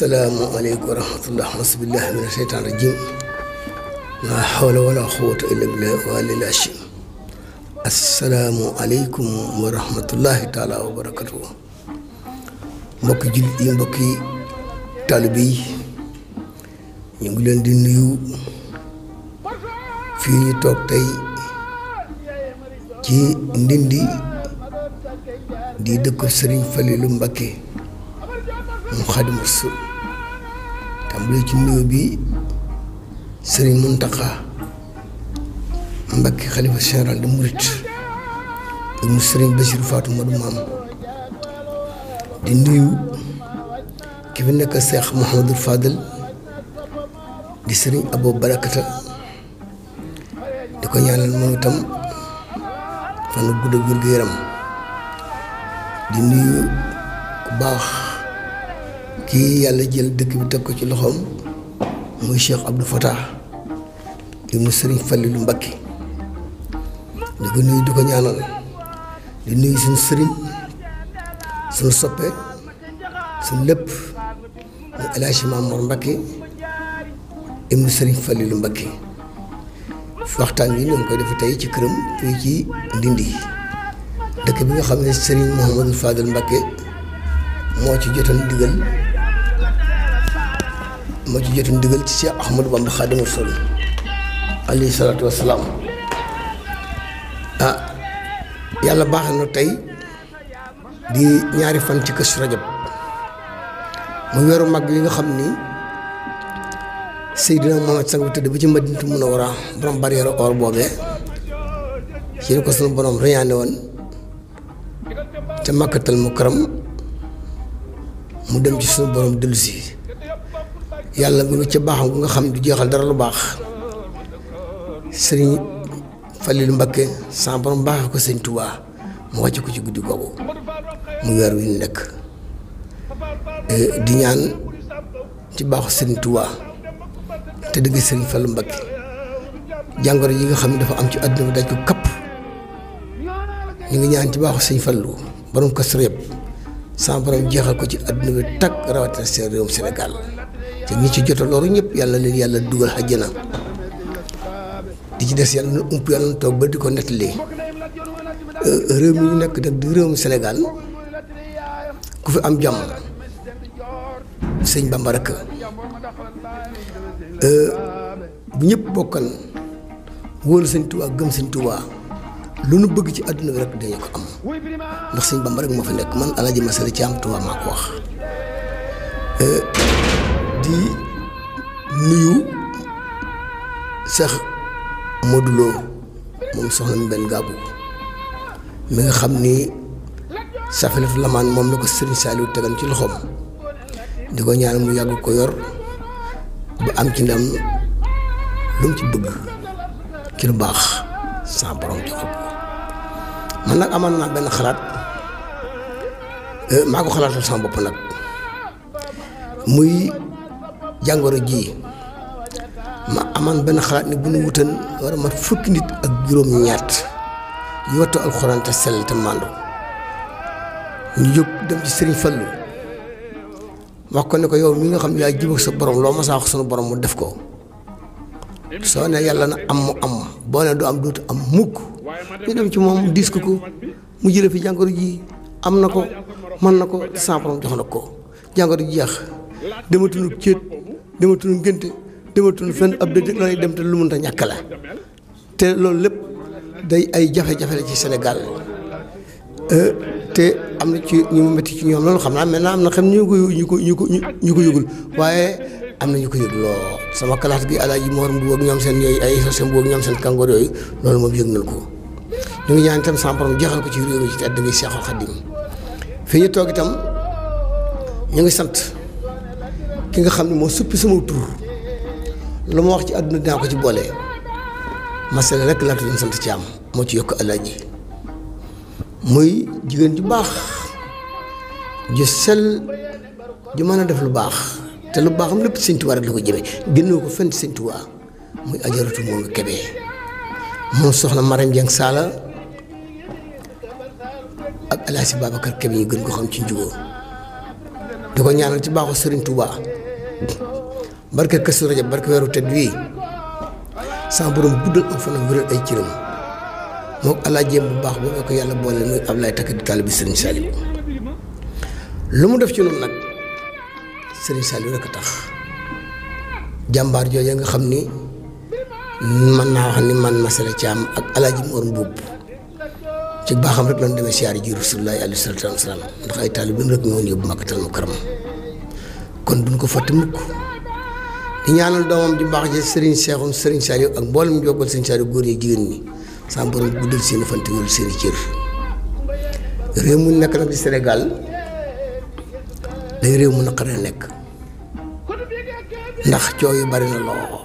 asalaamaaleykum wa rahmatullah masbillahi mina sheytaan rajim laa hawla wala quwwata illa billah wa lil ashim asalaamualeykum wa rahmatullahi taala wa barakatuh mbokki jullit yi mbokki taalibe yi ñu ngi leen di nuyu fii ñu toog tey ci Ndindi di dëkk Sëriñ Faliilu Mbakke mu Xaadimu Rasuul tàmbali ci nuyu bi Sëriñ Muntaxa Mbakke xalifa général de Mouride mu Sëriñ Basiru Faatu Madu Maam di nuyu ki fi nekk Seex Muhammadul Fadal di Sëriñ Abo Barakata di ko ñaanal moom itam fan gudd ak wér gu yaram di nuyu ku baax kii yàlla jël dëkk bi teg ko ci loxoom muy Cheikh Abdou Fatah ibnu Sëriñ Faliilu Mbakke di ko nuyu di ko ñaanal di nuyu suñu sëriñ suñu soppe suñu lépp muy El Hadji Mamour Mbakke ibnu Sëriñ Faliilu Mbakke waxtaan wi ñoo ngi koy def tey ci këram fii ci Ndindi dëkk bi nga xam ne Sëriñ Mouhamadou Fadel Mbakke moo ci jotoon ndigal ci Cheikh Ahmadou Bamba Xaadimu Rasuul alayhi salaatu wassalaam yàlla baax na tey di ñaari fan ci Kazu Rajab mu weeru mag li nga xam ni Seydina Muhammad sang bi tëdd ba ci Madinatu Munawwara borom barrière or boobee ci la ko sunu borom reñaane woon te Makkatal Mukarram mu dem ci sunu borom dellu si yàlla mi ngi ca baaxam gu nga xam du jeexal dara lu baax Sëriñ Faliilu Mbakke sa borom baaxee ko Sëriñ Tuubaa mu wàcc ko ci guddi googu mu weer wi ñu nekk di ñaan ci baaxu Sëriñ Tuubaa te dëgg Sëriñ Faliilu Mbakke jàngoro yi nga xam ne dafa am ci àdduna bi daj ko kapp ñu ngi ñaan ci baaxu Sëriñ Fallu borom Kazu Rajab sa borom jeexal ko ci àdduna bi tag rawatina seen réewum Sénégal te ñi ci jota loolu ñëpp yàlla leen yàlla dugal àjjana di ci des yàlla na ump yàlla na toog ba di ko nettali réew mi ñu nekk nag di réewum Sénégal ku fi am jàmm sëñ Bamba rek bu ñëpp bokkan wóolu Sëñ Tuubaa gëm Sëñ Tuubaa lu nu bëgg ci àdduna bi rek dañu ko am ndax Sëñ Bamba rek moo fi nekk man Alaaji Masala Caam Tuubaa maa ko wax di nuyu Seex Modou Lo moom soxna mu benn gàbbu mi nga xam ni safilaf lamaan moom la ko Sëriñ Saaliw tegan ci loxoom di ko ñaan mu yàgg ko yor ba am ci ndam lu mu ci bëgg ci lu baax sa borom joxal ko man nag amoon naa benn xalaat maa ko xalaatal sama bopp nag muy jàngoro ji ma amaan benn xalaat ni bu nu wutan war a mat fukki nit ak juróom-ñaat yu wattu alxuraan te sell te màndu ñu jóg dem ci Sëriñ Fallu wax ko ne ko yow mi nga xam ne yaa jubóog sa borom loo ma saa wax sunu borom mu def ko soo ne yàlla na am mu am boo ne du am dootu am mukk ñu dem ci moom diis ko mu jële fi jàngoro ji am na ko mën na ko sa borom jox na ko jàngoro ji jeex dematunu céet dematunu ngénte dematunu fenn ab dëj la dem te lu mënta ñàkk la te loolu lépp day ay jafe-jafe la ci Sénégal te am na ci ñu mu metti ci ñoom loolu xam naa maintenant am na xam ñu ko yëgul waaye am na ñu ko yëg lool sama classe gi Alaaji Moor Mbuub ak ñoom seen yooyu ay sosé Mbuub ak ñoom seen kàngoor yooyu loolu moom yëg nañ ko ñu ngi ñaan itam sama borom jeexal ko ci réew mi ci tedd gi Seexul Xadiim fii ñu toog itam ñu ngi sant ki nga xam ne moo suppi sama tur lu ma wax ci àdduna dinaa ko ci boole masala rek laa tudd sant ci am moo ci yokk Alaaji muy jigéen ju baax ju sell ju mën a def lu baax te lu baaxam lépp Sëñ Tuubaa rek la ko jëmee génnoo ko fenn Sëñ Tuubaa muy ajaratu moom Kebe moom soxna Maram Jeng Saala ak El Hadj Babacar Kebe ñu gën ko xam ci njugoo di ko ñaanal ci baaxu Serigne Touba barke Kazu Rajab barke weeru tedd wii sama borom guddal ak fanam wéral ay cëram moom alaajeem bu baax boobu ko yàlla boole muy Ablaye takk di taalibe Serigne Saliou lu mu def ci noonu nag Serigne Saliou rek a tax jàmbaar jooju nga xam ni man naa wax ni man Masala Thiam ak alaaji Mor Mbuub ci baaxam rek lañ demee siyaari ji Rasulullaahi alayhi salaatu wa salaam ndax ay taalibe rek ñoo yóbbu Makkatal Mukarram kon duñ ko fàtte mukk di ñaanal doomam ju baax ji Serigne Cheikhoum Serigne Saliou ak mboolem jógal Serigne Saliou góor yi jigéen ñi sama borom guddal seen i fan te wéral seen i cër réew mu nekk nag di Sénégal day réew mu naqaree nekk ndax coow yu bari na loo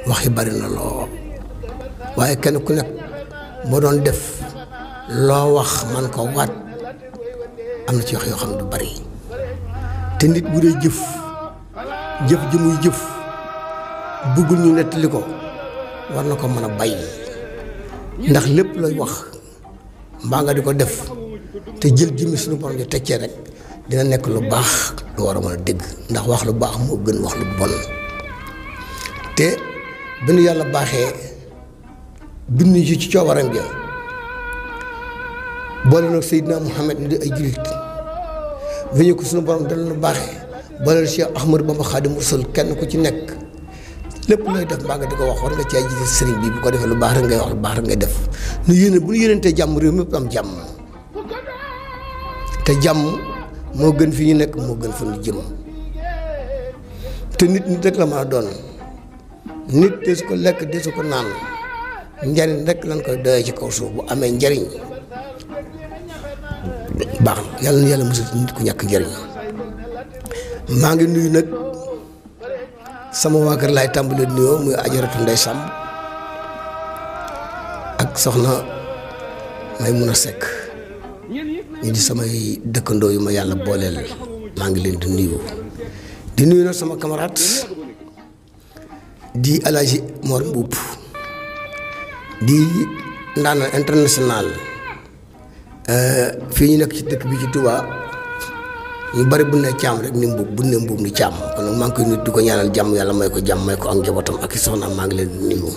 wax yi bari na loo waaye kenn ku nekk boo doon def loo wax man ko waat am na ci wax yoo xam ne du bari te nit bu dee jëf ji muy jëf bëggul ñu nettali ko war na ko mën a bàyyi ndax lépp looy wax mbaa nga di ko def te jël jëmmi suñu borom ji teccee rek dina nekk lu baax lu war a mën a dégg ndax wax lu baax moo gën wax lu bon te bi nu yàlla baaxee bind ñu ci coobaram ja boole nag Seydina Muhammad ni di ay jullit bi ñu ko suñu borom dal nu baaxee boole Cheikh Ahmadou Bamba Xaadimu Rasuul kenn ku ci nekk lépp looy def mbaa nga di ko wax war nga caa jiite sëriñ bi bu ko defee lu baax rek ngay wax lu baax rek ngay def nu yéene bu ñu yéenantee jàmm réew mépp am jàmm te jàmm moo gën fi ñu nekk moo gën fa ñu jëm te nit rek la mën a doon nit desu ko lekk desu ko naan njariñ rek lañ koy doyee ci kaw suuf bu amee njariñ baax na yàlla na yàlla musal nit ku ñàkk njariñ maa ngi nuyu nag sama waa kër laay tàmbalee nuyoo muy ajaratu Ndey Samb ak soxna Maymuna Sekk ñu di samay dëkkandoo yu ma yàlla booleel maa ngi leen di nuyu nag sama camarade di Alaaji Mor Mbuub di ndaanaan international fii ñu nekk ci dëkk bi ci Touba ñu bari bu ne Caam rek ni Mbuub bu ne Mbuub ni Caam kon nag maa ngi koy nuyu di ko ñaanal jàmm yàlla may ko jàmm may ko ak njabootam ak i soxnaam maa ngi leen di nuyu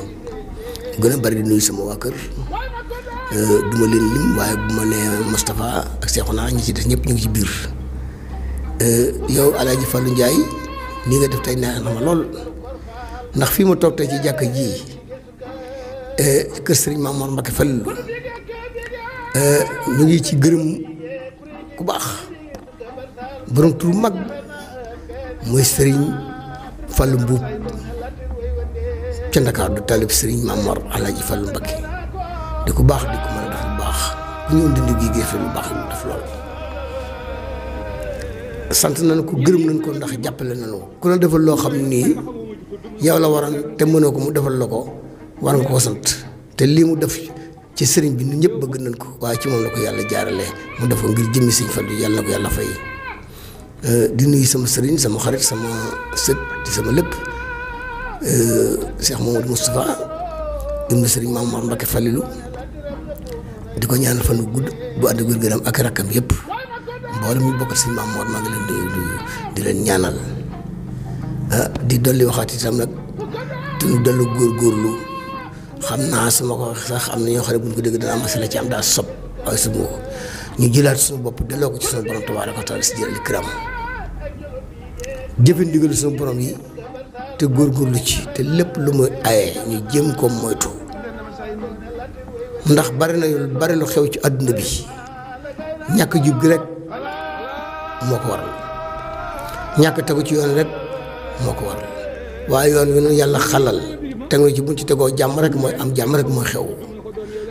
gën a bari di nuyu sama waa kër du ma leen lim waaye bu ma nee Moustapha ak Cheikhouna ñi ci des ñëpp ñu ngi ci biir yow Alaaji Fallou Ndiaye lii nga def tey neex na ma lool ndax fii ma toog tey ci jàkka ji kër Serigne Mamour Mbacké Fallou ñu ngi ci gërëm ku baax borom tur mag mooy Serigne Fallou Mbuub ca Ndakaar du talib Serigne Mamour Alaaji Fallou Mbacké di ku baax di ko mën a def lu baax ku ñëw dindi gi géefe lu baax lu def lool sant nañ ko gërëm nañ ko ndax jàppale nañu ko ku la defal loo xam nii yow la waroon te mënoo ko mu defal la ko war nga koo sant te lii mu def ci sëriñ bi ñun ñëpp bëgg nañ ko waaye ci moom la ko yàlla jaarale mu def ko ngir jëmmi Sëriñ Fallu yàlla na ko yàlla fay di nuyu sama sëriñ sama xarit sama sët di sama lépp Cheikh Mamadou Moustapha ibnu Sëriñ Mamour Mbacké Fallilou di ko ñaanal fan gudd bu ànd wér-gu-yaram ak rakkam yëpp mboolem ñu bokkal Sëriñ Mamour maa ngi leen di leen ñaanal di dolli waxaat itam nag te ñu dellu góorgóorlu xam naa su ma ko wax sax am na ñoo xam ne bu ñu ko dégg dana Masala Thiam daa sob waaye su ma ko ñu jëlaat suñu bopp delloo ko ci suñu borom tabaaraka wa taala si jëral kiram jëfe ndigal suñu borom yi te góorgóorlu ci te lépp lu muy aye ñu jéem ko moytu ndax bari lu xew ci àdduna bi ñàkk jub gi rek moo ko waral ñàkk tegu ci yoon rek moo ko waral waaye yoon wi nu yàlla xalal teg na ci buñ ci tegoo jàmm rek mooy am jàmm rek mooy xew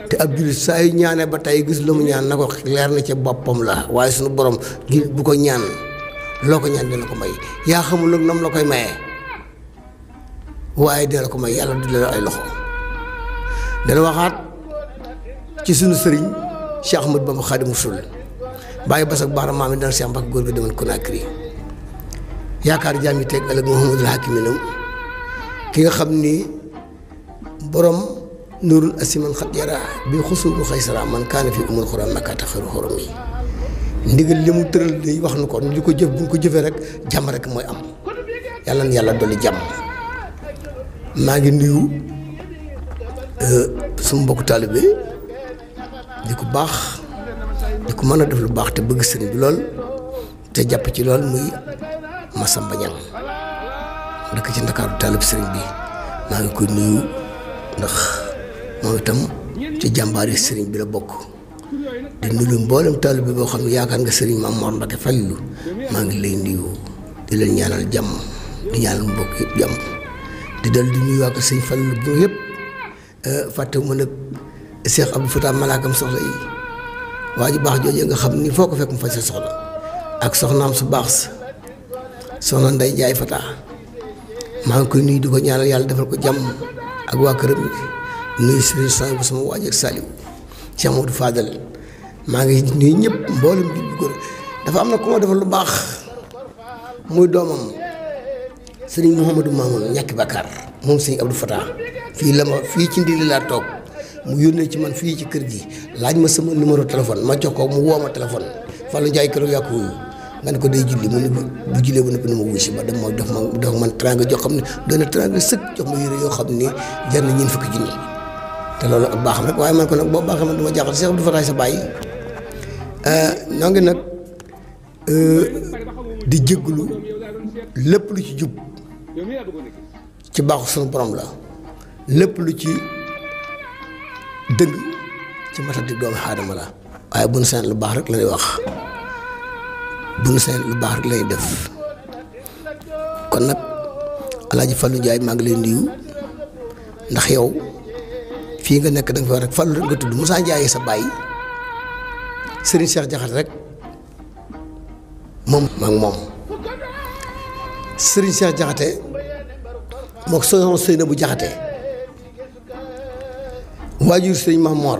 te ab jullit saa yu ñaanee ba tey gis lu mu ñaan na ko leer na ca boppam la waaye suñu borom jullit bu ko ñaan loo ko ñaan dina ko may yaa xamul nag nam la koy mayee waaye dina la ko may yàlla du la ay loxo dana waxaat ci suñu sëriñ Cheikh Ahmadou Bamba Xaadimu Rasuul bàyyi bas ak baara maam yi dana Cheikh Mbacké góor gi demoon Conakry yaakaar jaam yi teg ëllëg Muhammadul Hakiminam ki nga xam ni borom nurul asiman xat yara bi xusul bu xaysara man kaana fi umul xuram makkaata xaru xorom yi ndigal li mu tëral day wax nu ko li ko jëf bu ñu ko jëfee rek jàmm rek mooy am yàlla na yàlla dolli jàmm. maa ngi nuyu suma mbokku taalibe di ko baax di ko mën a def lu baax te bëgg sëriñ bi lool te jàpp ci lool muy Massamba Niang dëkk ci Ndakaaru taalib sëriñ bi maa ngi koy nuyu ndax moom itam ci jàmbaari sëriñ bi la bokk di nuyu mboolem taalib bi boo xam ne yaakaar nga sëriñ Maam Mor Mbacke Fallilu maa ngi lay nuyu di leen ñaanal jàmm di ñaanal mbokk yëpp jàmm di dal di nuyu waa ko sëñ Fallilu bu yëpp fàttewu ma nag Cheikh Abdou Fatah malaakam soxla yi waa ji baax jooju nga xam ni foo ko fekk mu faj sa soxla ak soxnaam su baax sa soxna Ndey Jaay Fatah maa ngi koy nuyu di ko ñaanal yàlla defal ko jàmm ak waa këram nuyu sëriñ Soñ bu sama waajur Saliou Cheikh Modou Fadal maa ngi nuyu ñëpp mboolem bi góor dafa am na ku ma defal lu baax muy doomam sëriñ Mouhamadou Mamoun ñàkki Bakar moom sëriñ Abdou Fatah fii ci ndili laa toog mu yónnee ci man fii ci kër gi laaj ma sama numéro téléphone ma jox ko mu woo ma téléphone Fallou Ndiaye keroog yàqu wuyu nga ne ko day julli mu ne bu jullee ba noppi ni ma wuyu si ba def man teraanga jox xam ne doon na teraanga sëkk jox ma yére yoo xam ne jar na ñeent fukki junni te loolu ak baaxam rek waaye man ko nag boo baaxee man dama jaaxal Cheikh Abdou Fatah sa bàyyi noo ngi nag di jégglu lépp lu ci jub ci baaxu sunu borom la lépp lu ci dëgg ci matadi doomu aadama la waaye bu nu seen lu baax rek la ñuy wax bu nu seen lu baax rek lay def kon nag Alaaji Fallou Ndiaye maa ngi lay nuyu ndax yow fii nga nekk da nga fi war rek Fallou rek nga tudd Moussa Ndiaye sa bàyyi Serigne Cheikh Diakhaté rek moom maa ngi moom Serigne Cheikh Diakhaté mook soxna Seynabou Diakhaté waajur Serigne Maam Mor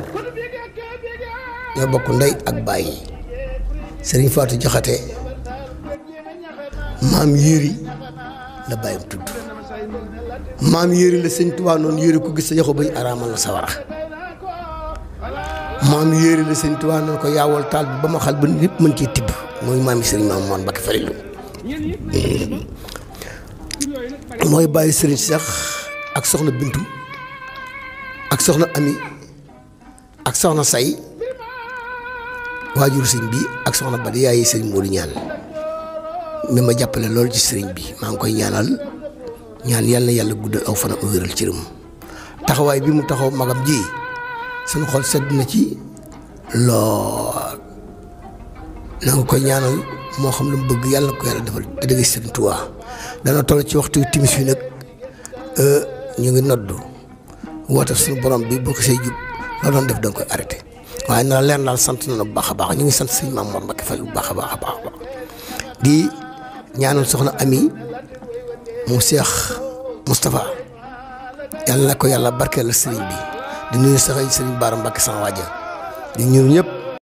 ñoo bokk ndey ak bàyyi Serigne Fatou Diakhaté maam yéeri la bàyyam tudd maam yéeri la sëñ Tuubaa noonu yéeri ko gis sa yaxu bañ araamal la sawara maam yéeri la sëñ Tuubaa noonu ko yaawal taal bi ba ma xal ba lépp mën cee tibb mooy maam yi Serigne Maam Mor Mbacke Fallilu mooy bàyyi Serigne Cheikh ak soxna Bintu ak soxna Ami ak soxna Say waajur sëñ bi ak soxna Badi yaay Serigne Modou ñaan mi ma jàppale loolu ci sëriñ bi maa ngi koy ñaan yàlla na yàlla guddal aw fanam wéral cëram taxawaay bi mu taxaw magam ji suñu xol sedd na ci lool na nga koy ñaanal moo xam lu mu bëgg yàlla ko yàlla defal te dëgg Sëriñ Tuubaa dana toll ci waxtu timis fi nag ñu ngi noddu woote suñu borom bi boo ko see jub loo doon def da nga koy arrêté waaye na leer daal sant na bu baax a baax ñu ngi sant sëñ Maam Mor Mbacke Fall bu baax a baax a baax di ñaanal soxna Ami moom Cheikh Moustapha yàlla na ko yàlla barkeel la sëriñ bi di nuyu sax sëriñ Baara Mbacke sama waaja di ñëw ñëpp